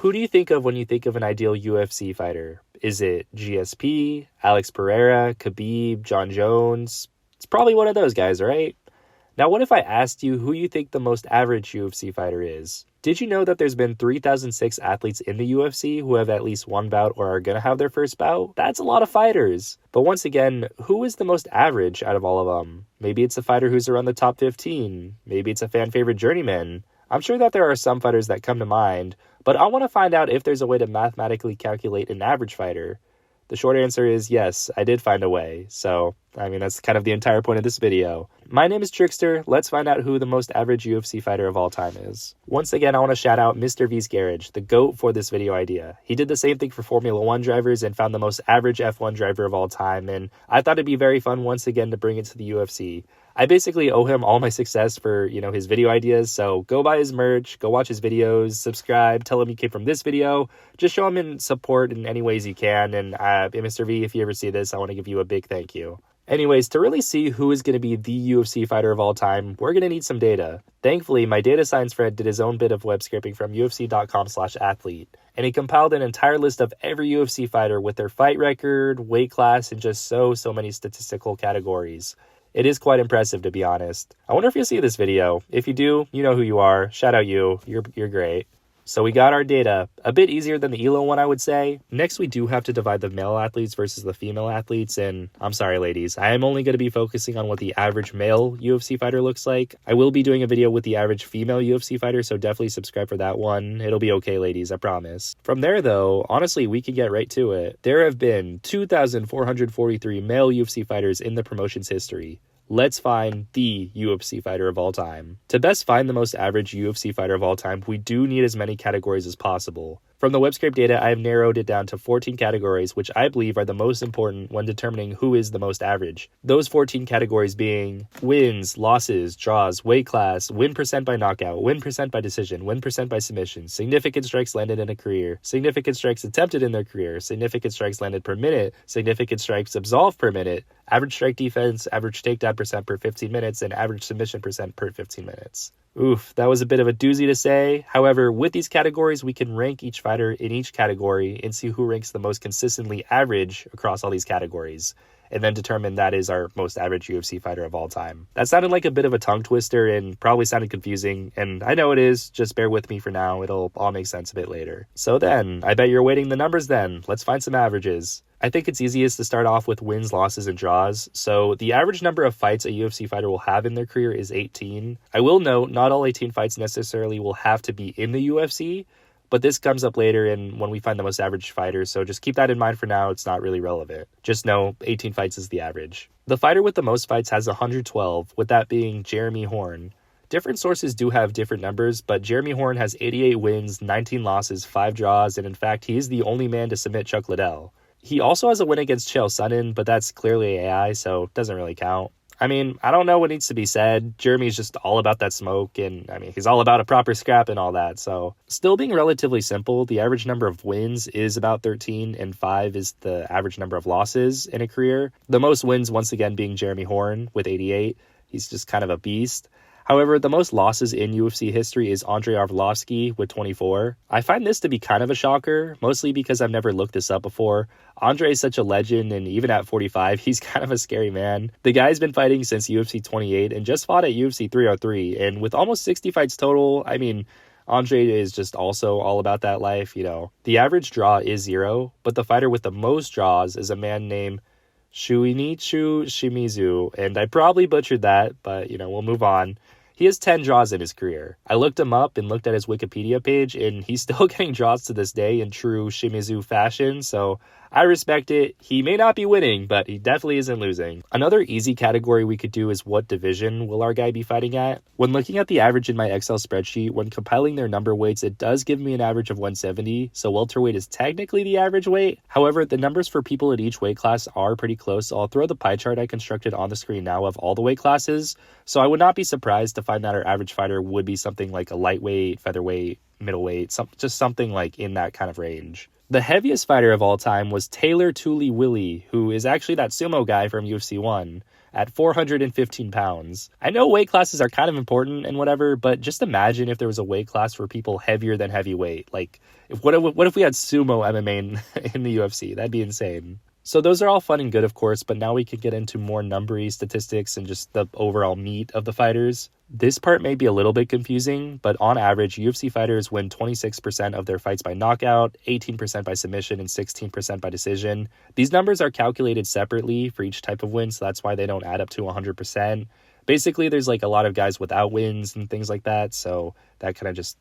Who do you think of when you think of an ideal UFC fighter? Is it GSP, Alex Pereira, Khabib, John Jones? It's probably one of those guys, right? Now, what if I asked you who you think the most average UFC fighter is? Did you know that there's been 3,006 athletes in the UFC who have at least one bout or are going to have their first bout? That's a lot of fighters. But once again, who is the most average out of all of them? Maybe it's a fighter who's around the top 15. Maybe it's a fan favorite journeyman. I'm sure that there are some fighters that come to mind, but I want to find out if there's a way to mathematically calculate an average fighter. The short answer is yes, I did find a way. So, that's kind of the entire point of this video. My name is Trixster. Let's find out who the most average UFC fighter of all time is. Once again, I want to shout out Mr V's Garage, the GOAT for this video idea. He did the same thing for Formula 1 drivers and found the most average F1 driver of all time, and I thought it'd be very fun once again to bring it to the UFC. I basically owe him all my success for, his video ideas, so go buy his merch, go watch his videos, subscribe, tell him you came from this video, just show him in support in any ways you can, and Mr. V, if you ever see this, I want to give you a big thank you. Anyways, to really see who is going to be the UFC fighter of all time, we're going to need some data. Thankfully, my data science friend did his own bit of web scraping from UFC.com/athlete, and he compiled an entire list of every UFC fighter with their fight record, weight class, and just so many statistical categories. It is quite impressive, to be honest. I wonder if you'll see this video. If you do, you know who you are. Shout out you. You're great. So we got our data. A bit easier than the ELO one, I would say. Next, we do have to divide the male athletes versus the female athletes. And I'm sorry, ladies, I am only going to be focusing on what the average male UFC fighter looks like. I will be doing a video with the average female UFC fighter, so definitely subscribe for that one. It'll be okay, ladies, I promise. From there, though, honestly, we can get right to it. There have been 2,443 male UFC fighters in the promotion's history. Let's find the UFC fighter of all time. To best find the most average UFC fighter of all time, we do need as many categories as possible. From the WebScrape data, I have narrowed it down to 14 categories, which I believe are the most important when determining who is the most average. Those 14 categories being wins, losses, draws, weight class, win percent by knockout, win percent by decision, win percent by submission, significant strikes landed in a career, significant strikes attempted in their career, significant strikes landed per minute, significant strikes absolved per minute, average strike defense, average takedown percent per 15 minutes, and average submission percent per 15 minutes. Oof, that was a bit of a doozy to say. However, with these categories, we can rank each fighter in each category and see who ranks the most consistently average across all these categories, and then determine that is our most average UFC fighter of all time. That sounded like a bit of a tongue twister and probably sounded confusing, and I know it is. Just bear with me for now. It'll all make sense a bit later. So then, I bet you're waiting the numbers then. Let's find some averages. I think it's easiest to start off with wins, losses, and draws. So the average number of fights a UFC fighter will have in their career is 18. I will note, not all 18 fights necessarily will have to be in the UFC, but this comes up later in when we find the most average fighters, so just keep that in mind for now. It's not really relevant. Just know 18 fights is the average. The fighter with the most fights has 112, with that being Jeremy Horn. Different sources do have different numbers, but Jeremy Horn has 88 wins, 19 losses, 5 draws, and in fact, he is the only man to submit Chuck Liddell. He also has a win against Chael Sonnen, but that's clearly AI, so it doesn't really count. I don't know what needs to be said. Jeremy's just all about that smoke, and he's all about a proper scrap and all that, so. Still being relatively simple, the average number of wins is about 13, and 5 is the average number of losses in a career. The most wins, once again, being Jeremy Horn with 88. He's just kind of a beast. However, the most losses in UFC history is Andrei Arlovski with 24. I find this to be kind of a shocker, mostly because I've never looked this up before. Andre is such a legend, and even at 45, he's kind of a scary man. The guy's been fighting since UFC 28 and just fought at UFC 303, and with almost 60 fights total, Andre is just also all about that life, The average draw is 0, but the fighter with the most draws is a man named Shuinichu Shimizu, and I probably butchered that, but, we'll move on. He has 10 draws in his career. I looked him up and looked at his Wikipedia page, and he's still getting draws to this day in true Shimizu fashion, so I respect it. He may not be winning, but he definitely isn't losing. Another easy category we could do is what division will our guy be fighting at? When looking at the average in my Excel spreadsheet, when compiling their number weights, it does give me an average of 170, so welterweight is technically the average weight. However, the numbers for people at each weight class are pretty close, so I'll throw the pie chart I constructed on the screen now of all the weight classes, so I would not be surprised to find that our average fighter would be something like a lightweight, featherweight, middleweight, just something like in that kind of range. The heaviest fighter of all time was Taylor Tully Willie, who is actually that sumo guy from UFC 1. at 415 pounds. I know weight classes are kind of important and whatever, but just imagine if there was a weight class for people heavier than heavyweight. Like, what if we had sumo MMA in the UFC? That'd be insane. So those are all fun and good, of course, but now we can get into more numbery statistics and just the overall meat of the fighters. This part may be a little bit confusing, but on average, UFC fighters win 26% of their fights by knockout, 18% by submission, and 16% by decision. These numbers are calculated separately for each type of win, so that's why they don't add up to 100%. Basically, there's like a lot of guys without wins and things like that, so that kind of just,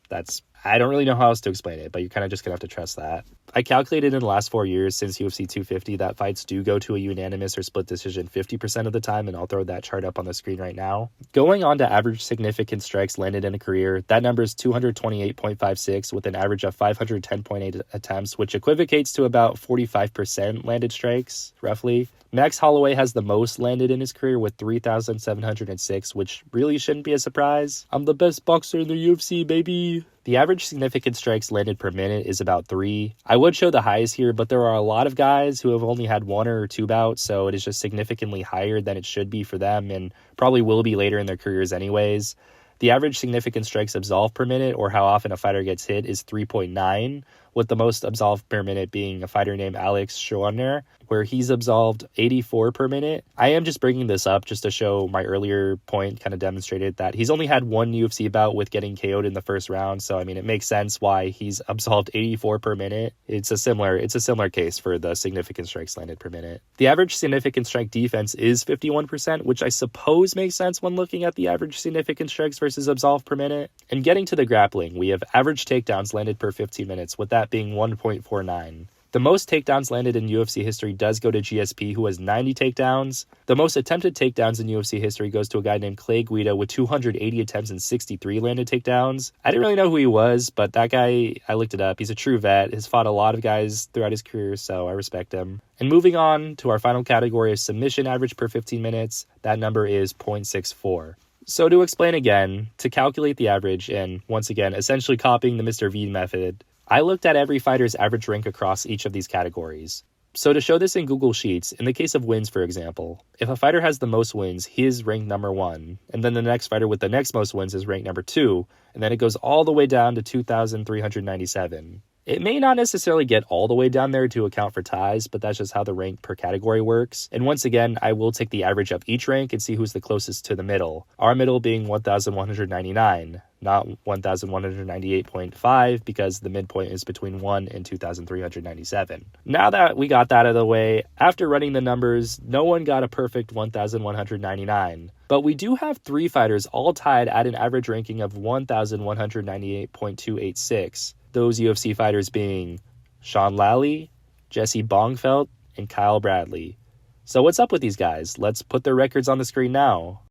I don't really know how else to explain it, but you're kind of just going to have to trust that. I calculated in the last 4 years since UFC 250 that fights do go to a unanimous or split decision 50% of the time, and I'll throw that chart up on the screen right now. Going on to average significant strikes landed in a career, that number is 228.56 with an average of 510.8 attempts, which equivocates to about 45% landed strikes, roughly. Max Holloway has the most landed in his career with 3,706, which really shouldn't be a surprise. I'm the best boxer in the UFC, baby. The average significant strikes landed per minute is about 3. I would show the highs here, but there are a lot of guys who have only had 1 or 2 bouts, so it is just significantly higher than it should be for them and probably will be later in their careers anyways. The average significant strikes absolved per minute, or how often a fighter gets hit, is 3.9, with the most absolved per minute being a fighter named Alex Schwarner, where he's absolved 84 per minute. I am just bringing this up just to show my earlier point kind of demonstrated that he's only had 1 UFC bout with getting KO'd in the first round, so I mean it makes sense why he's absolved 84 per minute. It's a similar case for the significant strikes landed per minute. The average significant strike defense is 51%, which I suppose makes sense when looking at the average significant strikes versus absolved per minute. And getting to the grappling, we have average takedowns landed per 15 minutes, with that being 1.49. The most takedowns landed in UFC history does go to GSP, who has 90 takedowns. The most attempted takedowns in UFC history goes to a guy named Clay Guida with 280 attempts and 63 landed takedowns. I didn't really know who he was, but that guy, I looked it up. He's a true vet. Has fought a lot of guys throughout his career, so I respect him. And moving on to our final category of submission average per 15 minutes, that number is 0.64. So to explain again, to calculate the average, and once again, essentially copying the Mr. V method, I looked at every fighter's average rank across each of these categories. So to show this in Google Sheets, in the case of wins, for example, if a fighter has the most wins, he is ranked number 1, and then the next fighter with the next most wins is ranked number 2, and then it goes all the way down to 2,397. It may not necessarily get all the way down there to account for ties, but that's just how the rank per category works. And once again, I will take the average of each rank and see who's the closest to the middle. Our middle being 1,199, not 1,198.5, because the midpoint is between 1 and 2,397. Now that we got that out of the way, after running the numbers, no one got a perfect 1,199. But we do have 3 fighters all tied at an average ranking of 1,198.286. Those UFC fighters being Sean Lally, Jesse Bongfeld, and Kyle Bradley. So what's up with these guys? Let's put their records on the screen now.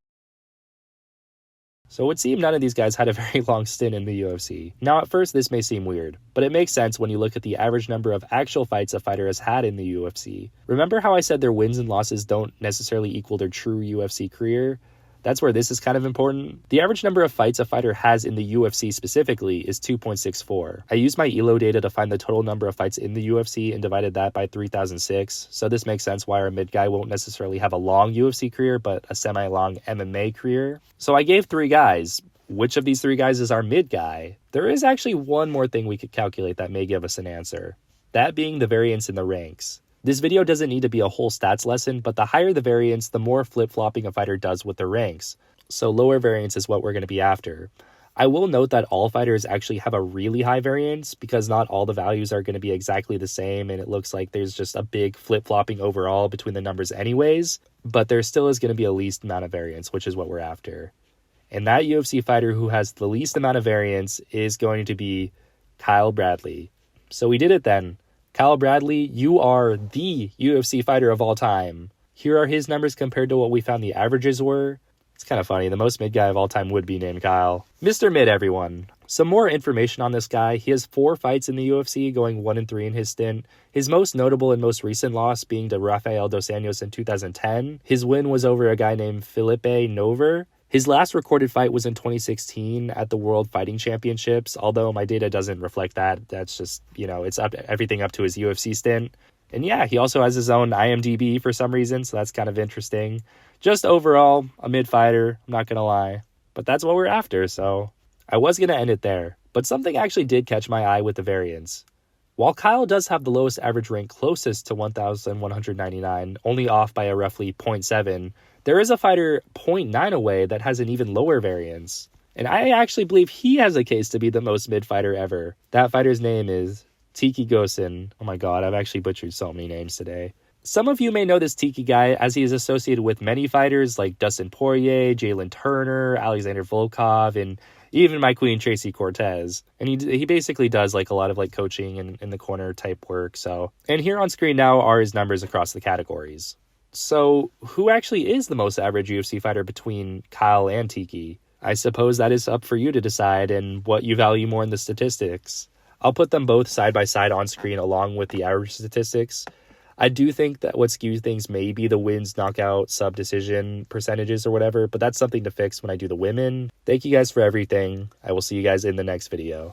So it would seem none of these guys had a very long stint in the UFC. Now at first this may seem weird, but it makes sense when you look at the average number of actual fights a fighter has had in the UFC. Remember how I said their wins and losses don't necessarily equal their true UFC career? That's where this is kind of important. The average number of fights a fighter has in the UFC specifically is 2.64. I used my ELO data to find the total number of fights in the UFC and divided that by 3,006. So this makes sense why our mid guy won't necessarily have a long UFC career, but a semi-long MMA career. So I gave 3 guys. Which of these 3 guys is our mid guy? There is actually one more thing we could calculate that may give us an answer. That being the variance in the ranks. This video doesn't need to be a whole stats lesson, but the higher the variance, the more flip-flopping a fighter does with their ranks. So lower variance is what we're going to be after. I will note that all fighters actually have a really high variance because not all the values are going to be exactly the same, and it looks like there's just a big flip-flopping overall between the numbers anyways, but there still is going to be a least amount of variance, which is what we're after. And that UFC fighter who has the least amount of variance is going to be Kyle Bradley. So we did it then. Kyle Bradley, you are the UFC fighter of all time. Here are his numbers compared to what we found the averages were. It's kind of funny. The most mid guy of all time would be named Kyle. Mr. Mid, everyone. Some more information on this guy. He has 4 fights in the UFC, going 1-3 in his stint. His most notable and most recent loss being to Rafael Dos Anjos in 2010. His win was over a guy named Felipe Nover. His last recorded fight was in 2016 at the World Fighting Championships, although my data doesn't reflect that. That's just, it's everything up to his UFC stint. And yeah, he also has his own IMDb for some reason, so that's kind of interesting. Just overall, a mid fighter, I'm not going to lie. But that's what we're after, so I was going to end it there. But something actually did catch my eye with the variance. While Kyle does have the lowest average rank closest to 1,199, only off by a roughly 0.7, there is a fighter 0.9 away that has an even lower variance. And I actually believe he has a case to be the most mid fighter ever. That fighter's name is Tiki Gosen. Oh my god, I've actually butchered so many names today. Some of you may know this Tiki guy as he is associated with many fighters like Dustin Poirier, Jalen Turner, Alexander Volkov, and even my queen Tracy Cortez. And he basically does like a lot of like coaching and in the corner type work. So, and here on screen now are his numbers across the categories. So who actually is the most average UFC fighter between Kyle and Tiki? I suppose that is up for you to decide and what you value more in the statistics. I'll put them both side by side on screen along with the average statistics. I do think that what skews things may be the wins, knockout, sub decision percentages or whatever, but that's something to fix when I do the women. Thank you guys for everything. I will see you guys in the next video.